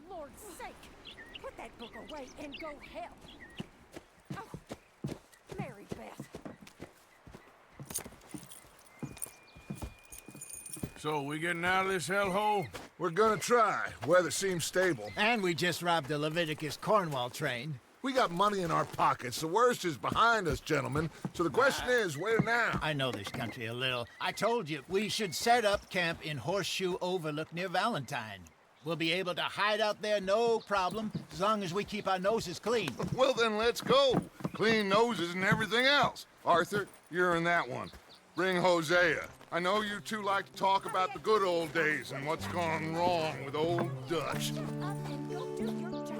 Lord's sake! Put that book away and go help! Oh, Mary Beth. So, we getting out of this hellhole? We're gonna try. Weather seems stable. And we just robbed the Leviticus Cornwall train. We got money in our pockets. The worst is behind us, gentlemen. So the question is, where now? I know this country a little. I told you, we should set up camp in Horseshoe Overlook near Valentine. We'll be able to hide out there, no problem, as long as we keep our noses clean. Well, then let's go. Clean noses and everything else. Arthur, you're in that one. Bring Hosea. I know you two like to talk about the good old days and what's gone wrong with old Dutch. Up and go do your job.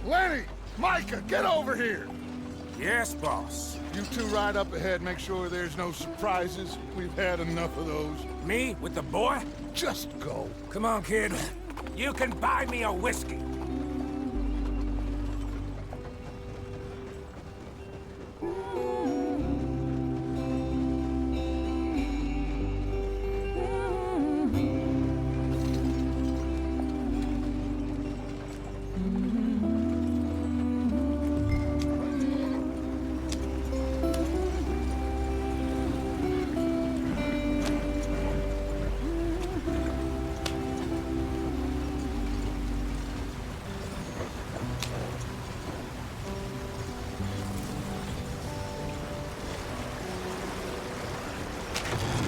Lenny! Micah, get over here! Yes, boss. You two ride up ahead, make sure there's no surprises. We've had enough of those. Me with the boy? Just go. Come on, kid. You can buy me a whiskey.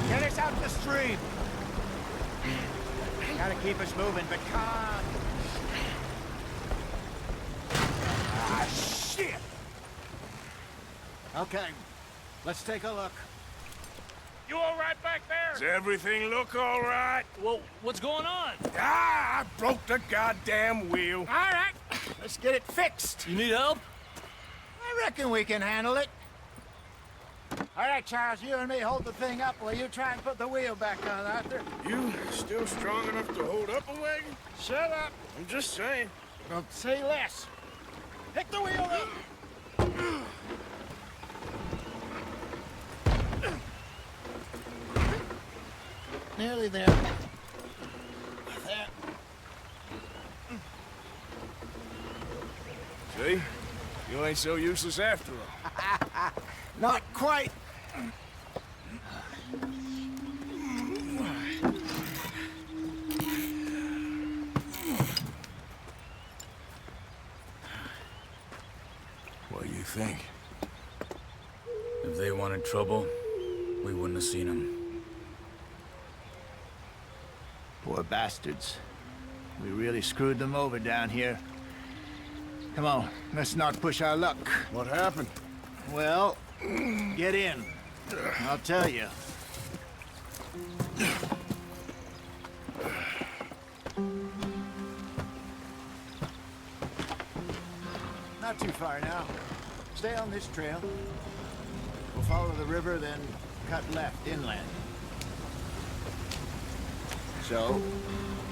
Get us out the stream. Gotta keep us moving, but come on. Ah, shit! Okay, let's take a look. You all right back there? Does everything look all right? Well, what's going on? Ah, I broke the goddamn wheel. All right, let's get it fixed. You need help? I reckon we can handle it. All right, Charles, you and me hold the thing up while you try and put the wheel back on, Arthur. You still strong enough to hold up a wagon? Shut up. I'm just saying. Don't say less. Pick the wheel up. Nearly there. There. See? You ain't so useless after all. Not quite. What do you think? If they wanted trouble, we wouldn't have seen them. Poor bastards. We really screwed them over down here. Come on, let's not push our luck. What happened? Well, get in. I'll tell you. Not too far now. Stay on this trail. We'll follow the river, then cut left inland. So,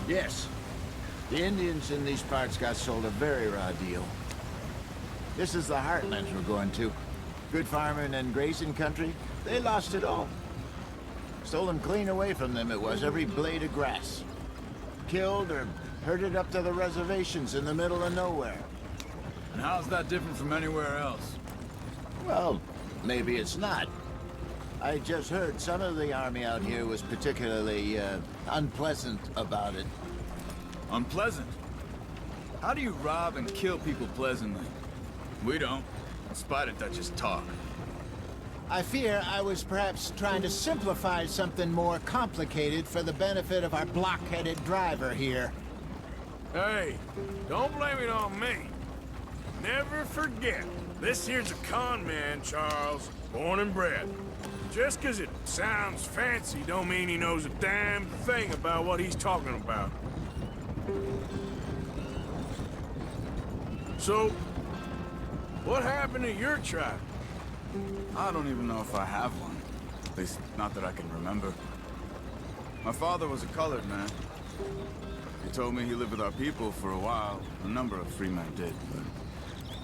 yes, the Indians in these parts got sold a very raw deal. This is the heartlands we're going to. Good farming and grazing country, they lost it all. Stolen clean away from them it was, every blade of grass. Killed or herded up to the reservations in the middle of nowhere. And how's that different from anywhere else? Well, maybe it's not. I just heard some of the army out here was particularly, unpleasant about it. Unpleasant? How do you rob and kill people pleasantly? We don't, in spite of Dutch's talk. I fear I was perhaps trying to simplify something more complicated for the benefit of our block-headed driver here. Hey, don't blame it on me. Never forget, this here's a con man, Charles, born and bred. Just 'cause it sounds fancy don't mean he knows a damn thing about what he's talking about. So, what happened to your tribe? I don't even know if I have one. At least, not that I can remember. My father was a colored man. He told me he lived with our people for a while. A number of free men did, but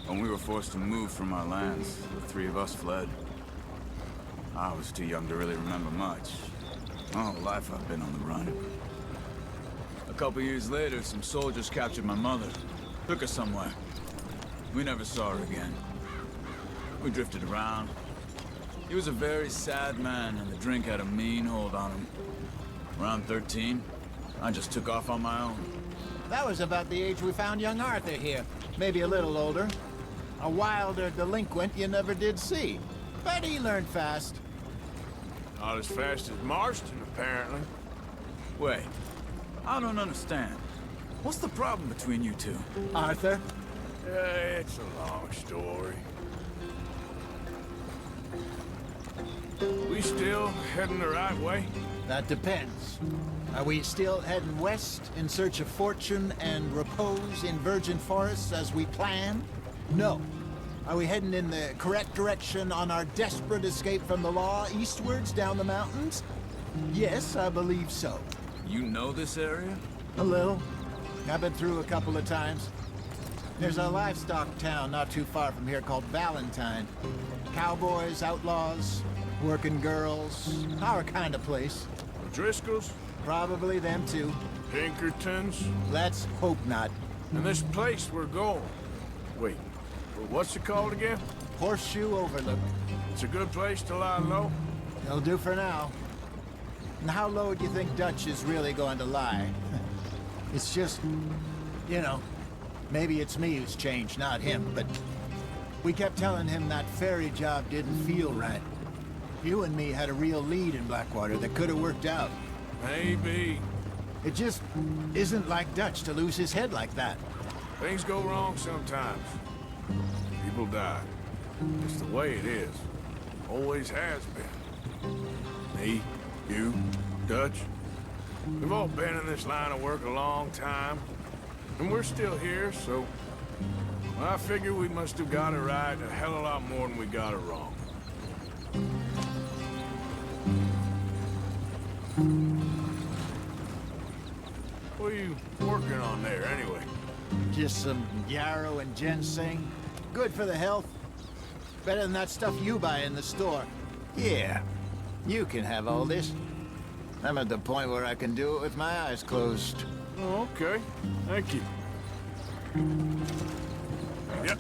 when we were forced to move from our lands, the three of us fled. I was too young to really remember much. My whole life I've been on the run. A couple years later, some soldiers captured my mother. Took her somewhere. We never saw her again. We drifted around. He was a very sad man, and the drink had a mean hold on him. Around 13, I just took off on my own. That was about the age we found young Arthur here. Maybe a little older. A wilder delinquent you never did see. But he learned fast. Not as fast as Marston, apparently. Wait, I don't understand. What's the problem between you two? Arthur? It's a long story. We still heading the right way? That depends. Are we still heading west in search of fortune and repose in virgin forests as we planned? No. Are we heading in the correct direction on our desperate escape from the law eastwards down the mountains? Yes, I believe so. You know this area? A little. I've been through a couple of times. There's a livestock town not too far from here called Valentine. Cowboys, outlaws, working girls, our kind of place. Driscoll's? Probably them too. Pinkertons? Let's hope not. And this place we're going. Wait, what's it called again? Horseshoe Overlook. It's a good place to lie low? It'll do for now. And how low do you think Dutch is really going to lie? It's just, you know, maybe it's me who's changed, not him, but we kept telling him that ferry job didn't feel right. You and me had a real lead in Blackwater that could have worked out. Maybe. It just isn't like Dutch to lose his head like that. Things go wrong sometimes. People die. It's the way it is. Always has been. Me, you, Dutch. We've all been in this line of work a long time. And we're still here, so... I figure we must have got it right a hell of a lot more than we got it wrong. What are you working on there, anyway? Just some yarrow and ginseng. Good for the health. Better than that stuff you buy in the store. Yeah, you can have all this. I'm at the point where I can do it with my eyes closed. Oh, okay. Thank you. Yep.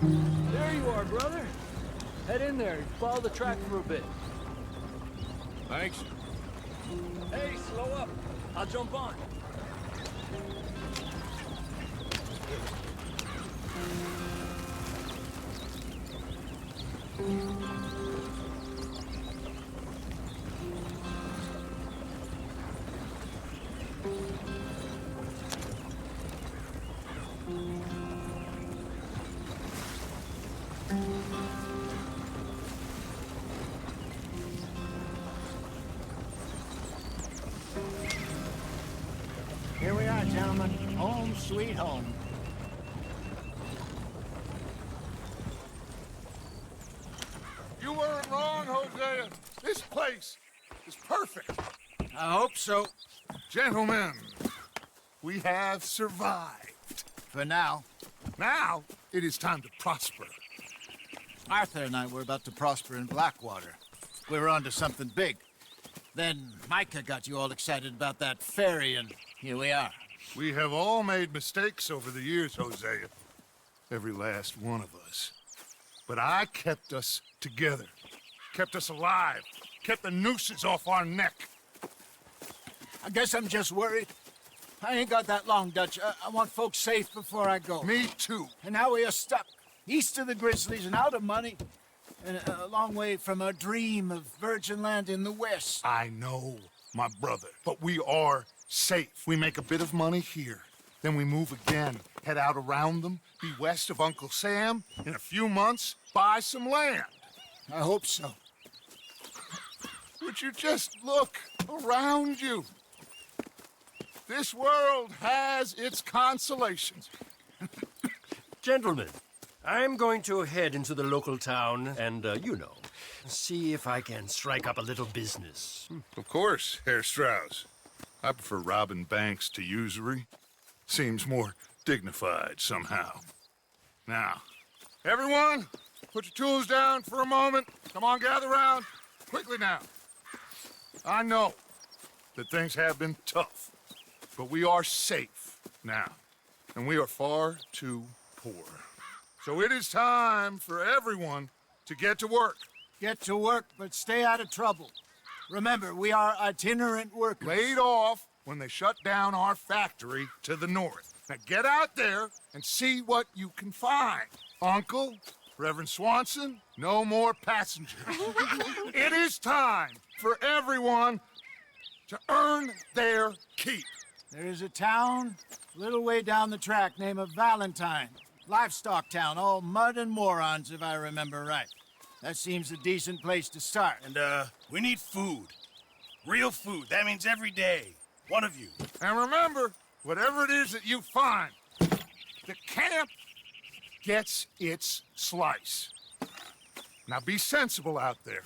There you are, brother. Head in there and follow the track for a bit. Thanks. Hey, slow up. I'll jump on. Here we are, gentlemen. Home sweet home. You weren't wrong, Hosea. This place is perfect. I hope so. Gentlemen, we have survived. For now. Now, it is time to prosper. Arthur and I were about to prosper in Blackwater. We were onto something big. Then Micah got you all excited about that ferry, and here we are. We have all made mistakes over the years, Hosea. Every last one of us. But I kept us together. Kept us alive. Kept the nooses off our neck. I guess I'm just worried. I ain't got that long, Dutch. I want folks safe before I go. Me too. And now we are stuck, east of the Grizzlies and out of money, and a long way from our dream of virgin land in the west. I know, my brother, but we are safe. We make a bit of money here. Then we move again, head out around them, be west of Uncle Sam. In a few months, buy some land. I hope so. Would you just look around you? This world has its consolations. Gentlemen, I'm going to head into the local town and, see if I can strike up a little business. Of course, Herr Strauss. I prefer robbing banks to usury. Seems more dignified somehow. Now, everyone, put your tools down for a moment. Come on, gather round. Quickly now. I know that things have been tough, but we are safe now, and we are far too poor. So it is time for everyone to get to work. Get to work, but stay out of trouble. Remember, we are itinerant workers. Laid off when they shut down our factory to the north. Now get out there and see what you can find. Uncle, Reverend Swanson, no more passengers. It is time for everyone to earn their keep. There is a town a little way down the track named Valentine. Livestock town, all mud and morons, if I remember right. That seems a decent place to start. And, we need food. Real food. That means every day. One of you. And remember, whatever it is that you find, the camp gets its slice. Now be sensible out there.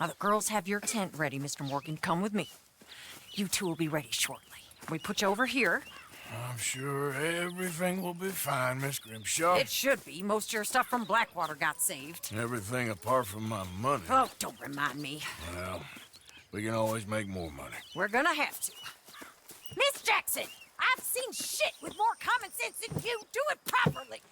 Now the girls have your tent ready, Mr. Morgan. Come with me. You two will be ready shortly. We put you over here. I'm sure everything will be fine, Miss Grimshaw. It should be. Most of your stuff from Blackwater got saved. Everything apart from my money. Oh, don't remind me. Well, we can always make more money. We're gonna have to. Miss Jackson, I've seen shit with more common sense than you. Do it properly.